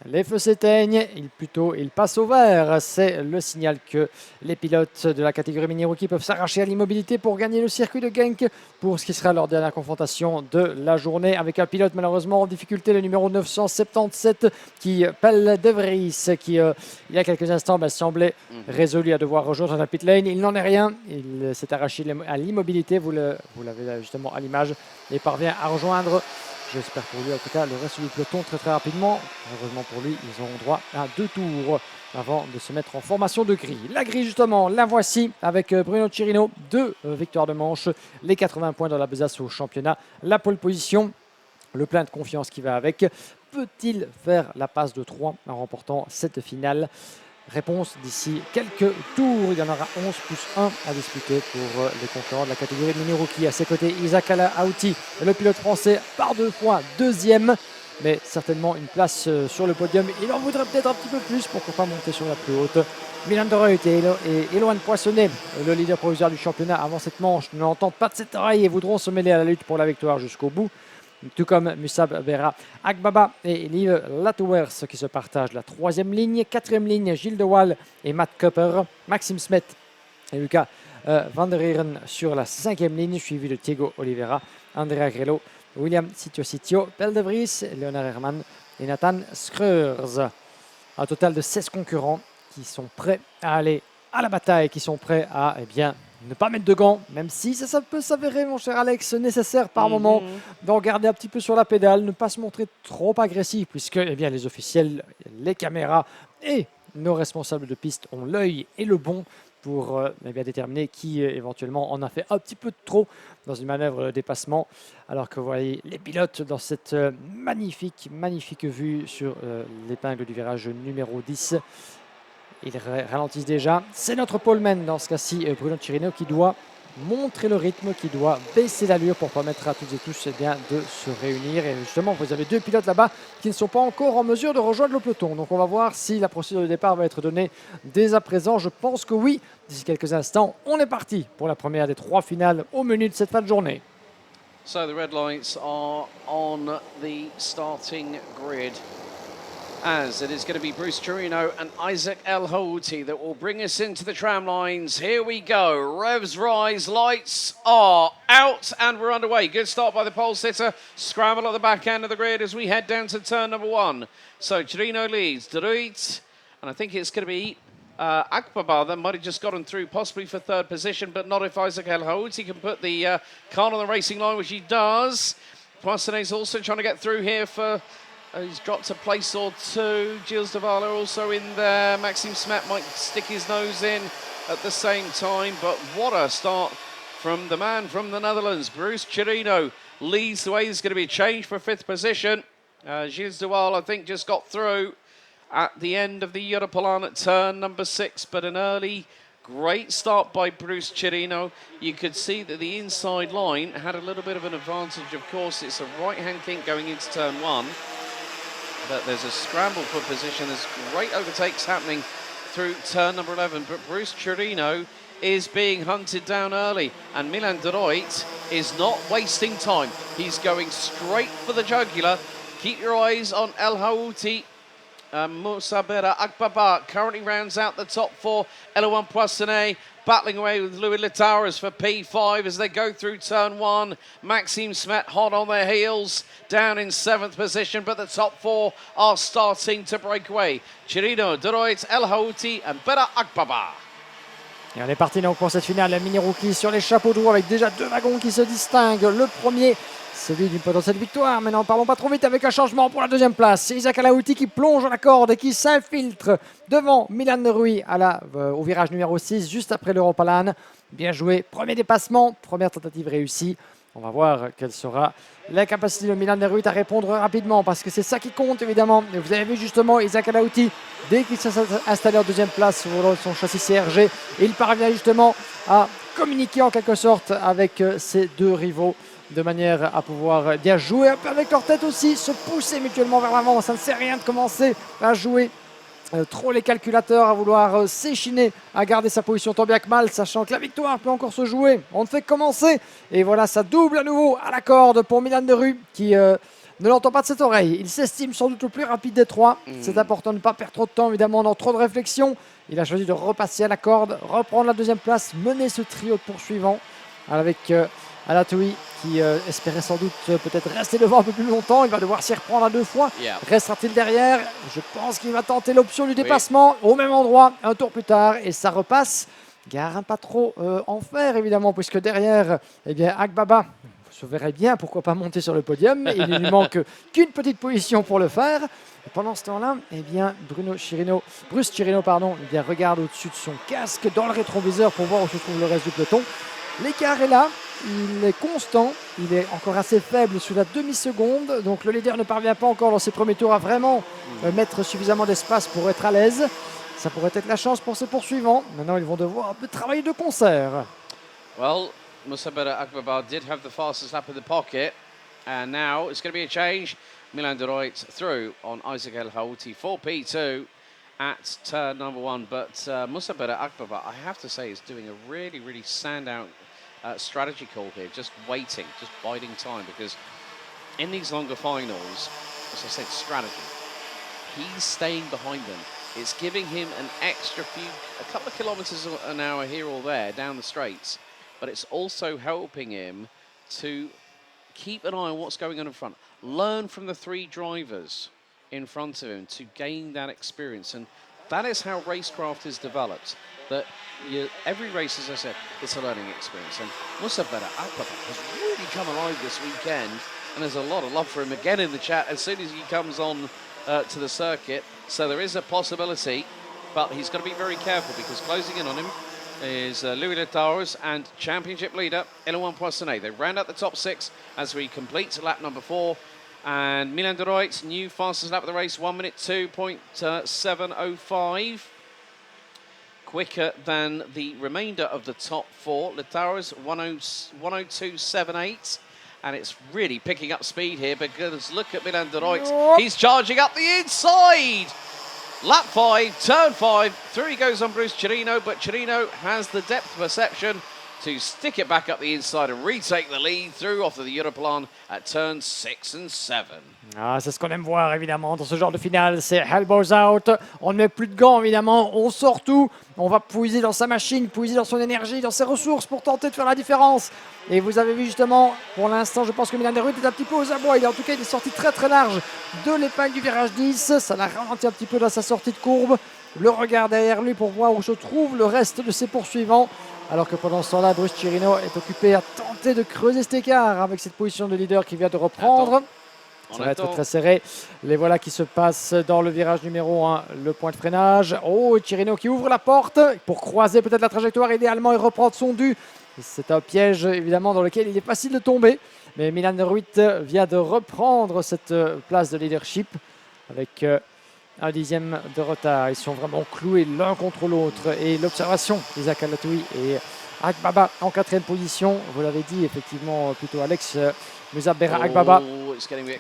Les feux s'éteignent, il passe au vert. C'est le signal que les pilotes de la catégorie mini rookie peuvent s'arracher à l'immobilité pour gagner le circuit de Genk pour ce qui sera leur dernière confrontation de la journée avec un pilote malheureusement en difficulté, le numéro 977 qui Pelle de Vries, qui il y a quelques instants semblait résolu à devoir rejoindre la pit lane. Il n'en est rien, il s'est arraché à l'immobilité, vous l'avez justement à l'image, et parvient à rejoindre. J'espère pour lui, en tout cas, le reste du peloton très rapidement. Heureusement pour lui, ils auront droit à 2 tours avant de se mettre en formation de grille. La grille, justement, la voici avec Bruno Chirino. 2 victoires de manche, les 80 points dans la besace au championnat, la pole position, le plein de confiance qui va avec. Peut-il faire la passe de 3 en remportant cette finale? Réponse d'ici quelques tours. Il y en aura 11 plus 1 à disputer pour les concurrents de la catégorie mini rookie. À ses côtés, Isaac Alaouti, le pilote français, par 2 fois deuxième, mais certainement une place sur le podium. Il en voudrait peut-être un petit peu plus, pourquoi pas monter sur la plus haute. Milan de Reut et Éloane Poissonnet, le leader provisoire du championnat avant cette manche, ne l'entendent pas de cette oreille et voudront se mêler à la lutte pour la victoire jusqu'au bout. Tout comme Musab Bera Agbaba et Liv Latowers qui se partagent la 3e ligne. 4e ligne, Gilles de Waal et Matt Cupper. Maxime Smet et Lucas Van der Heeren sur la 5e ligne, suivi de Thiago Oliveira, Andrea Grello, William Sitio, Pelle de Vries, Leonard Herman et Nathan Schreurs. Un total de 16 concurrents qui sont prêts à aller à la bataille, qui sont prêts à ne pas mettre de gants, même si ça peut s'avérer, mon cher Alex, nécessaire par moment d'en garder un petit peu sur la pédale, ne pas se montrer trop agressif, puisque les officiels, les caméras et nos responsables de piste ont l'œil et le bon pour déterminer qui éventuellement en a fait un petit peu trop dans une manœuvre de dépassement, alors que vous voyez les pilotes dans cette magnifique vue sur l'épingle du virage numéro 10. Ils ralentissent déjà. C'est notre poleman dans ce cas-ci, Bruno Chirino, qui doit montrer le rythme, qui doit baisser l'allure pour permettre à toutes et tous de se réunir. Et justement, vous avez 2 pilotes là-bas qui ne sont pas encore en mesure de rejoindre le peloton. Donc on va voir si la procédure de départ va être donnée dès à présent. Je pense que oui. D'ici quelques instants, on est parti pour la première des 3 finales au menu de cette fin de journée. So the red lights are on the starting grid, as it is going to be Bruce Chirino and Isaac Elhouty that will bring us into the tram lines. Here we go. Revs rise. Lights are out and we're underway. Good start by the pole sitter. Scramble at the back end of the grid as we head down to turn number 1. So Chirino leads. Deruit, and I think it's going to be Akbaba that might have just gotten through possibly for 3rd position, but not if Isaac Elhouty can put the car on the racing line, which he does. Poissonnet's also trying to get through here for... he's dropped a place or 2. Gilles de Valle also in there. Maxime Smet might stick his nose in at the same time. But what a start from the man from the Netherlands. Bruce Chirino leads the way. There's going to be a change for 5th position. Gilles de Valle, I think, just got through at the end of the Europolan at turn number 6. But an early, great start by Bruce Chirino. You could see that the inside line had a little bit of an advantage. Of course, it's a right-hand kink going into turn 1. That there's a scramble for position. There's great overtakes happening through turn number 11, but Bruce Chirino is being hunted down early, and Milan de Reut is not wasting time. He's going straight for the jugular. Keep your eyes on El Houti. Musabera Akbaba currently rounds out the top 4. Eloane Poissonnet battling away with Louis Litauras for P5 as they go through turn 1. Maxime Smet hot on their heels, down in 7th position, but the top 4 are starting to break away. Chirino, De Reut, El Houti and Bera Akbaba. Et on est parti donc pour cette finale, la mini rookie sur les chapeaux de roue avec déjà 2 wagons qui se distinguent. Le premier, celui d'une potentielle victoire, mais n'en parlons pas trop vite avec un changement pour la 2e place. C'est Isaac Alaouti qui plonge dans la corde et qui s'infiltre devant Milan de Rui au virage numéro 6, juste après l'Europalan. Bien joué, premier dépassement, première tentative réussie. On va voir quelle sera la capacité de Milan de Rui à répondre rapidement, parce que c'est ça qui compte évidemment. Et vous avez vu justement Isaac Alaouti, dès qu'il s'est installé en 2e place sur son châssis CRG, il parvient justement à communiquer en quelque sorte avec ses 2 rivaux, de manière à pouvoir bien jouer un peu avec leur tête aussi, se pousser mutuellement vers l'avant. Ça ne sert à rien de commencer à jouer trop les calculateurs, à vouloir s'échiner, à garder sa position tant bien que mal, sachant que la victoire peut encore se jouer. On ne fait que commencer. Et voilà, ça double à nouveau à la corde pour Milan de Rui qui ne l'entend pas de cette oreille. Il s'estime sans doute le plus rapide des trois. C'est important de ne pas perdre trop de temps, évidemment, dans trop de réflexion. Il a choisi de repasser à la corde, reprendre la deuxième place, mener ce trio de poursuivants avec Alatoui qui espérait sans doute peut-être rester devant un peu plus longtemps. Il va devoir s'y reprendre à 2 fois. Yeah. Restera-t-il derrière? Je pense qu'il va tenter l'option du dépassement au même endroit, un tour plus tard, et ça repasse. Gare à pas trop en faire, évidemment, puisque derrière, eh bien, Agbaba se verrait bien, pourquoi pas monter sur le podium, mais il ne lui manque qu'une petite position pour le faire. Et pendant ce temps-là, eh bien, Bruce Chirino, eh bien, regarde au-dessus de son casque, dans le rétroviseur, pour voir où se trouve le reste du peloton. L'écart est là, il est constant, il est encore assez faible sous la demi-seconde, donc le leader ne parvient pas encore dans ses premiers tours à vraiment mettre suffisamment d'espace pour être à l'aise. Ça pourrait être la chance pour ses poursuivants. Maintenant, ils vont devoir travailler de concert. Well, Musabera Akbaba did have the fastest lap in the pocket, and now it's going to be a change. Milan de Ruyt through on Isaac El Houti for P2 at turn number 1, but Musabera Akbaba, I have to say, is doing a really, really standout strategy call here, just waiting, just biding time, because in these longer finals, as I said, strategy. He's staying behind them. It's giving him an extra a couple of kilometres an hour here or there down the straights, but it's also helping him to keep an eye on what's going on in front. Learn from the 3 drivers in front of him to gain that experience, and that is how racecraft is developed. That every race, as I said, it's a learning experience, and Musabera Akbaba has really come alive this weekend, and there's a lot of love for him again in the chat as soon as he comes on to the circuit. So there is a possibility, but he's got to be very careful because closing in on him is Louis Letars and championship leader Elouan Poissonnet. They round out the top 6 as we complete lap number 4. And Milan de Ruyt, new fastest lap of the race, 1 minute 2.705. Quicker than the remainder of the top 4. Letars 102.78. And it's really picking up speed here because look at Milan de Ruyt. He's charging up the inside. Lap 5, turn 5. Through he goes on Bruce Chirino, but Chirino has the depth perception to stick it back up the inside and retake the lead through off of the Europlan at turns 6 and 7. Ah, c'est ce qu'on aime voir évidemment dans ce genre de finale, c'est elbows out, on ne met plus de gants évidemment, on sort tout, on va puiser dans sa machine, puiser dans son énergie, dans ses ressources pour tenter de faire la différence. Et vous avez vu justement, pour l'instant, je pense que Milan de Ruyt est un petit peu aux abois, en tout cas il est sorti très très large de l'épingle du virage 10, ça l'a ralenti un petit peu dans sa sortie de courbe, le regard derrière lui pour voir où se trouve le reste de ses poursuivants. Alors que pendant ce temps-là, Bruce Chirino est occupé à tenter de creuser cet écart avec cette position de leader qu'il vient de reprendre. Ça va être très serré. Les voilà qui se passent dans le virage numéro 1, le point de freinage. Oh, Chirino qui ouvre la porte pour croiser peut-être la trajectoire idéalement et reprendre son dû. C'est un piège évidemment dans lequel il est facile de tomber. Mais Milan de Ruyt vient de reprendre cette place de leadership avec un dixième de retard. Ils sont vraiment cloués l'un contre l'autre. Et l'observation, Isaac Alatoui et Agbaba en 4e position. Vous l'avez dit effectivement plutôt Alex, Musabera Agbaba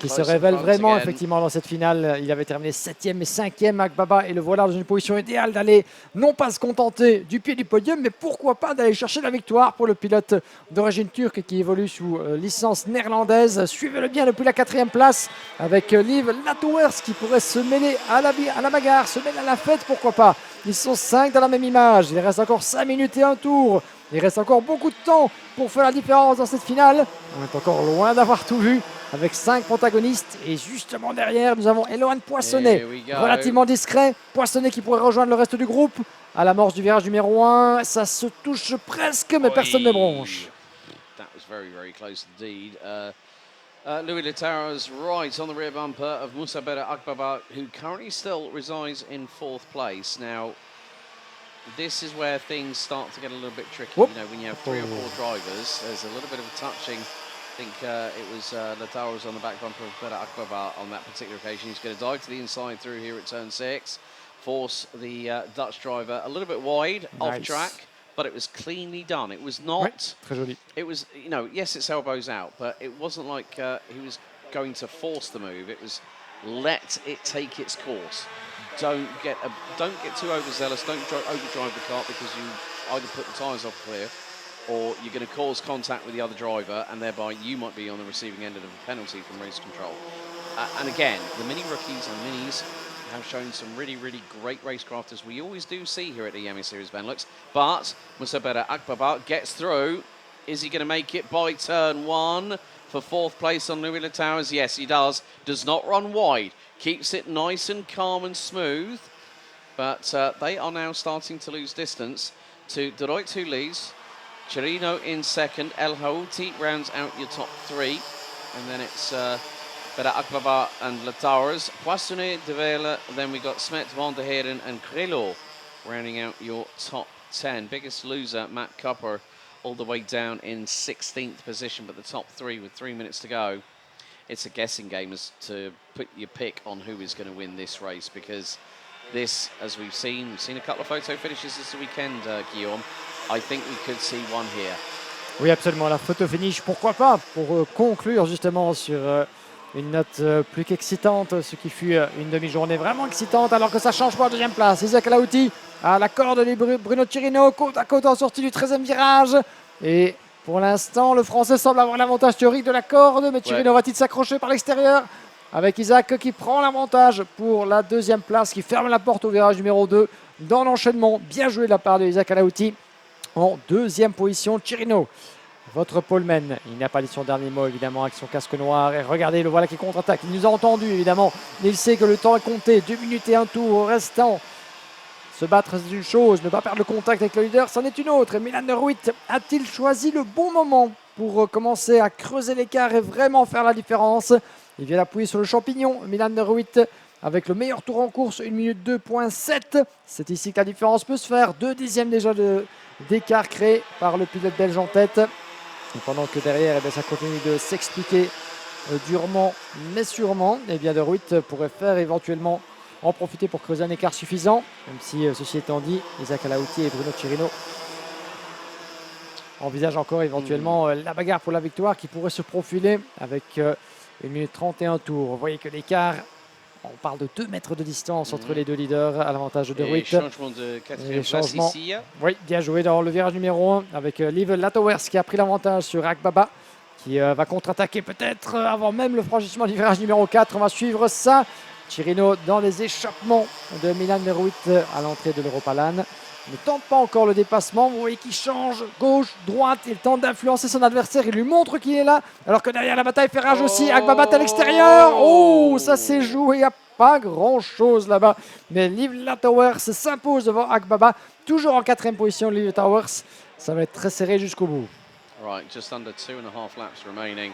qui se révèle vraiment effectivement dans cette finale. Il avait terminé 7e et 5e Agbaba et le voilà dans une position idéale d'aller non pas se contenter du pied du podium, mais pourquoi pas d'aller chercher la victoire pour le pilote d'origine turque qui évolue sous licence néerlandaise. Suivez-le bien depuis la 4e place avec Liv Latouers qui pourrait se mêler à la bagarre, se mêler à la fête, pourquoi pas. Ils sont 5 dans la même image, il reste encore 5 minutes et un tour. Il reste encore beaucoup de temps pour faire la différence dans cette finale. On est encore loin d'avoir tout vu avec 5 protagonistes. Et justement derrière, nous avons Elouan Poissonnet, relativement discret. Poissonnet qui pourrait rejoindre le reste du groupe. À l'amorce du virage numéro 1, ça se touche presque, mais personne ne bronche. That was very, very close indeed. Louis Letars right on the rear bumper of Musabera Agbaba, who currently still resides in 4th place. Now, this is where things start to get a little bit tricky. Whoop. You know, when you have 3 or 4 drivers, there's a little bit of a touching. I think it was Letars on the back bumper of Bera Akbaba on that particular occasion. He's going to dive to the inside through here at turn 6, force the Dutch driver a little bit wide off track, but it was cleanly done. It was not. Très joli. It was, you know, yes, it's elbows out, but it wasn't like he was going to force the move. It was let it take its course. Don't get too overzealous. Don't overdrive the car because you either put the tyres off clear or you're going to cause contact with the other driver and thereby you might be on the receiving end of a penalty from race control. And again, the mini rookies and minis have shown some really, really great racecraft, as we always do see here at the Yemi Series Benelux. But Musabeda Akbaba gets through. Is he going to make it by turn 1 for 4th place on Louis Le Towers? Yes, he does. Does not run wide. Keeps it nice and calm and smooth. But they are now starting to lose distance to De Ruyt, who leads. Chirino in second. El Houthi rounds out your top 3. And then it's Beda Akbaba and Le Towers. Poissonnet, De Vele. Then we got Smet, Van der Heeren and Grelo rounding out your top 10. Biggest loser, Matt Cupper, all the way down in 16th position, but the top 3 with 3 minutes to go. It's a guessing game as to put your pick on who is going to win this race, because this, as we've seen a couple of photo finishes this weekend, Guillaume. I think we could see one here. Oui, absolument. La photo finish, pourquoi pas, pour conclure justement sur une note plus qu'excitante, ce qui fut une demi-journée vraiment excitante, alors que ça change pour la deuxième place. Isaac El Houthi à la corde de Bruno Chirino, côte à côte en sortie du 13e virage. Et pour l'instant, le Français semble avoir l'avantage théorique de la corde, mais Chirino va-t-il s'accrocher par l'extérieur, avec Isaac qui prend l'avantage pour la deuxième place, qui ferme la porte au virage numéro 2 dans l'enchaînement. Bien joué de la part de Isaac El Houthi. En deuxième position, Chirino, votre poleman. Il n'a pas dit son dernier mot, évidemment, avec son casque noir. Et regardez, le voilà qui contre-attaque. Il nous a entendu, évidemment. Il sait que le temps est compté. 2 minutes et 1 tour restant. Se battre, c'est une chose. Ne pas perdre le contact avec le leader, c'en est une autre. Et Milan de Ruyt a-t-il choisi le bon moment pour commencer à creuser l'écart et vraiment faire la différence? Il vient d'appuyer sur le champignon. Milan de Ruyt avec le meilleur tour en course, 1 minute 2.7. C'est ici que la différence peut se faire. 2 dixièmes déjà d'écart créé par le pilote belge en tête. Et pendant que derrière, ça continue de s'expliquer durement mais sûrement, et bien de Ruyt pourrait faire éventuellement en profiter pour creuser un écart suffisant, même si ceci étant dit, Isaac El Houthi et Bruno Chirino envisagent encore éventuellement la bagarre pour la victoire qui pourrait se profiler avec 1 minute 31 tours. Vous voyez que l'écart, on parle de 2 mètres de distance entre les deux leaders à l'avantage de Ruyt. Changement de quatrième place ici. Oui, bien joué dans le virage numéro 1 avec Liv Latowers qui a pris l'avantage sur Akbaba, qui va contre-attaquer peut-être avant même le franchissement du virage numéro 4. On va suivre ça. Chirino dans les échappements de Milan de Ruyt à l'entrée de l'Europalan. Ne tente pas encore le dépassement. Vous voyez qu'il change gauche, droite. Il tente d'influencer son adversaire. Il lui montre qu'il est là. Alors que derrière, la bataille fait rage aussi. Akbaba à l'extérieur. Oh, ça s'est joué. Il n'y a pas grand-chose là-bas. Mais Liv Latowers s'impose devant Akbaba. Toujours en 4e position, Liv Latowers. Ça va être très serré jusqu'au bout. Right, just under 2.5 laps remaining.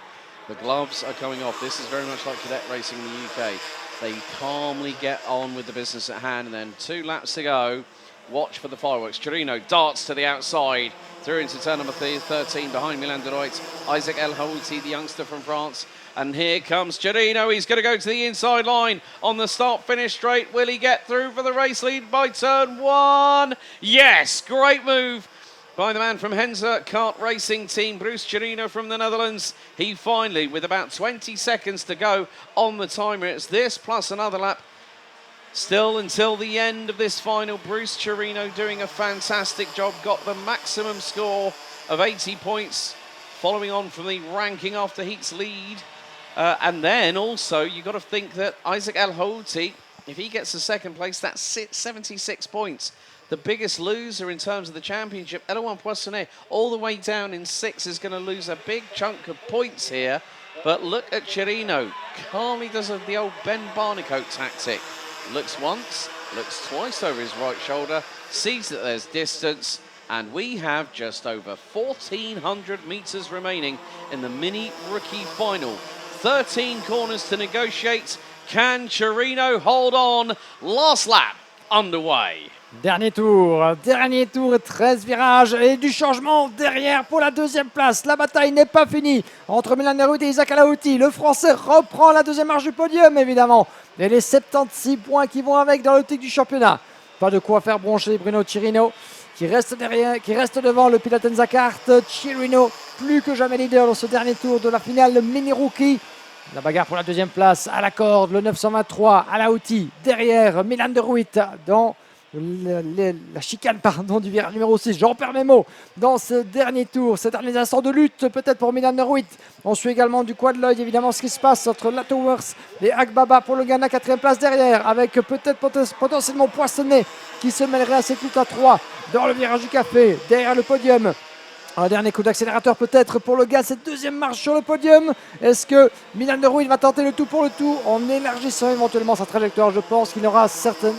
The gloves are coming off. This is very much like cadet racing in the UK. They calmly get on with the business at hand, and then 2 laps to go. Watch for the fireworks. Chirino darts to the outside, through into turn number 13 behind Milan de Ruyt. Isaac El Houthi, the youngster from France. And here comes Chirino. He's going to go to the inside line on the start-finish straight. Will he get through for the race lead by turn 1? Yes, great move by the man from Henze Kart Racing Team, Bruce Chirino from the Netherlands. He finally, with about 20 seconds to go on the timer, it's this plus another lap still until the end of this final. Bruce Chirino doing a fantastic job, got the maximum score of 80 points, following on from the ranking after heat's lead. And then also, you've got to think that Isaac El Houthi, if he gets the second place, that's 76 points. The biggest loser in terms of the championship, Elouan Poissonnet, all the way down in 6, is going to lose a big chunk of points here. But look at Chirino. Calmly does the old Ben Barnicoat tactic. Looks once, looks twice over his right shoulder, sees that there's distance, and we have just over 1,400 metres remaining in the mini rookie final. 13 corners to negotiate. Can Chirino hold on? Last lap underway. Dernier tour, 13 virages et du changement derrière pour la deuxième place. La bataille n'est pas finie entre Milan de Ruyt et Isaac El Houthi. Le Français reprend la deuxième marche du podium, évidemment. Et les 76 points qui vont avec dans l'optique du championnat. Pas de quoi faire broncher Bruno Chirino qui reste devant le pilote Henze Kart. Chirino, plus que jamais leader dans ce dernier tour de la finale mini-rookie. La bagarre pour la deuxième place à la corde, le 923 El Houthi derrière Milan de Ruyt dans la chicane du virage numéro 6. J'en perds mes mots dans ce dernier tour, ces derniers instants de lutte peut-être pour Milan Ruit. On suit également du coin de l'œil évidemment ce qui se passe entre Latowers et Agbaba pour le Ghana, 4e place derrière, avec peut-être potentiellement Poissonnet qui se mêlerait à cette lutte à 3 dans le virage du café, derrière le podium. Un dernier coup d'accélérateur peut-être pour le gars, cette deuxième marche sur le podium. Est-ce que Milan de Ruin va tenter le tout pour le tout en élargissant éventuellement sa trajectoire? Je pense qu'il n'aura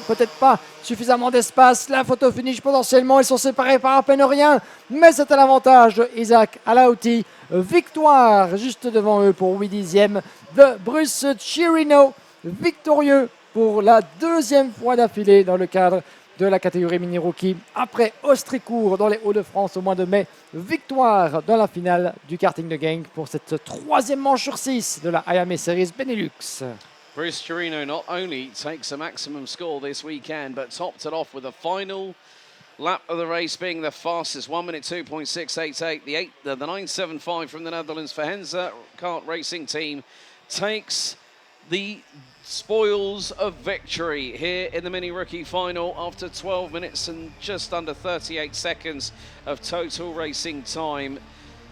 peut-être pas suffisamment d'espace. La photo finish potentiellement, ils sont séparés par à peine rien, mais c'est à l'avantage de Isaac Alauti. Victoire juste devant eux pour 8 dixièmes de Bruce Chirino, victorieux pour la deuxième fois d'affilée dans le cadre de la catégorie mini rookie après Austricourt dans les Hauts-de-France au mois de mai. Victoire dans la finale du karting de gang pour cette 3e manche sur 6 de la IAME Series Benelux. Bruce Chirino not only takes a maximum score this weekend, but topped it off with a final lap of the race being the fastest, 1 minute 2.688. The 975 from the Netherlands for Henza Kart Racing Team takes the spoils of victory here in the mini rookie final after 12 minutes and just under 38 seconds of total racing time,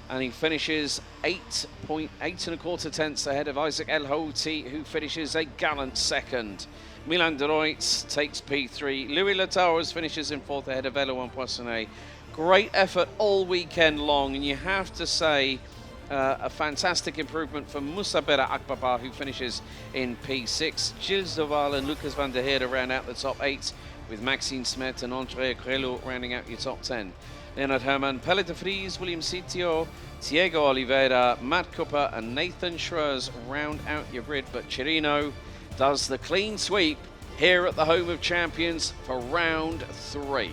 and he finishes 8.825 tenths ahead of Isaac Elhouti, who finishes a gallant second. Milan de Ruit takes P3. Louis Latowers finishes in 4th ahead of Eloan Poissonnet. Great effort all weekend long, and you have to say a fantastic improvement for Moussa Bera Akbaba, who finishes in P6. Gilles Doval and Lucas van der Heerde round out the top 8, with Maxime Smet and André Grelo rounding out your top 10. Leonard Herman, Pelle de Vries, William Sitio, Diego Oliveira, Matt Cooper and Nathan Schroers round out your grid, but Chirino does the clean sweep here at the Home of Champions for round 3.